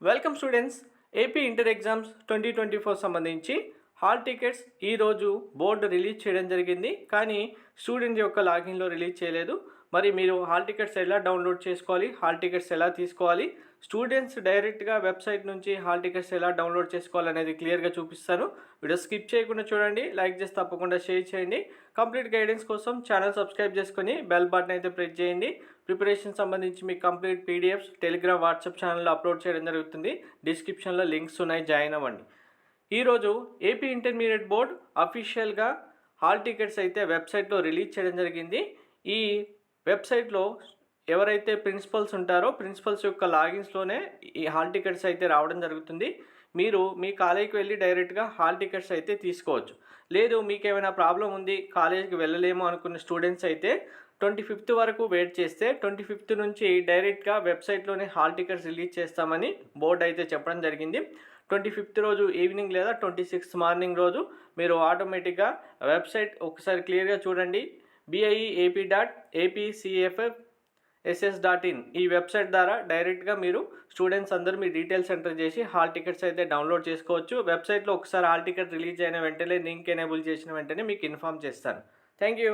Welcome students. AP inter exams 2024 సంబంధించి hall tickets ఈరోజు board release చేయడం జరిగింది. కానీ స్టూడెంట్ యొక్క లాగిన్లో రిలీజ్ చేయలేదు. మరి మీరు హాల్ టికెట్స్ ఎలా డౌన్లోడ్ చేసుకోవాలి, హాల్ టికెట్స్ ఎలా తీసుకోవాలి, స్టూడెంట్స్ డైరెక్ట్గా వెబ్సైట్ నుంచి హాల్ టికెట్స్ ఎలా డౌన్లోడ్ చేసుకోవాలనేది క్లియర్గా చూపిస్తాను. వీడియో స్కిప్ చేయకుండా చూడండి, లైక్ చేసి తప్పకుండా షేర్ చేయండి. కంప్లీట్ గైడెన్స్ కోసం ఛానల్ సబ్స్క్రైబ్ చేసుకొని బెల్ బటన్ అయితే ప్రెస్ చేయండి. ప్రిపరేషన్ సంబంధించి మీ కంప్లీట్ పీడిఎఫ్స్ టెలిగ్రామ్, వాట్సాప్ ఛానల్లో అప్లోడ్ చేయడం జరుగుతుంది. డిస్క్రిప్షన్లో లింక్స్ ఉన్నాయి, జాయిన్ అవ్వండి. ఈరోజు ఏపీ ఇంటర్మీడియట్ బోర్డ్ అఫీషియల్గా హాల్ టికెట్స్ అయితే వెబ్సైట్లో రిలీజ్ చేయడం జరిగింది. ఈ వెబ్సైట్లో ఎవరైతే ప్రిన్సిపల్స్ ఉంటారో ప్రిన్సిపల్స్ యొక్క లాగిన్స్లోనే ఈ హాల్ టికెట్స్ అయితే రావడం జరుగుతుంది. మీరు మీ కాలేజీకి వెళ్ళి డైరెక్ట్గా హాల్ టికెట్స్ అయితే తీసుకోవచ్చు. లేదు మీకు ఏమైనా ప్రాబ్లం ఉంది, కాలేజీకి వెళ్ళలేము అనుకున్న స్టూడెంట్స్ అయితే 25th వరకు వెయిట్ చేస్తే 25th నుంచి డైరెక్ట్గా వెబ్సైట్లోనే హాల్ టికెట్స్ రిలీజ్ చేస్తామని బోర్డు అయితే చెప్పడం జరిగింది. 25th రోజు ఈవినింగ్ లేదా 26th మార్నింగ్ రోజు మీరు ఆటోమేటిక్గా వెబ్సైట్ ఒకసారి క్లియర్గా చూడండి. BIEAP.APCFSS.in ఈ వెబ్సైట్ ద్వారా డైరెక్ట్గా మీరు స్టూడెంట్స్ అందరూ మీ డీటెయిల్స్ ఎంటర్ చేసి హాల్ టికెట్స్ అయితే డౌన్లోడ్ చేసుకోవచ్చు. వెబ్సైట్లో ఒకసారి హాల్ టికెట్ రిలీజ్ అయిన వెంటనే లింక్ ఎనేబుల్ చేసిన వెంటనే మీకు ఇన్ఫామ్ చేస్తాను. Thank you.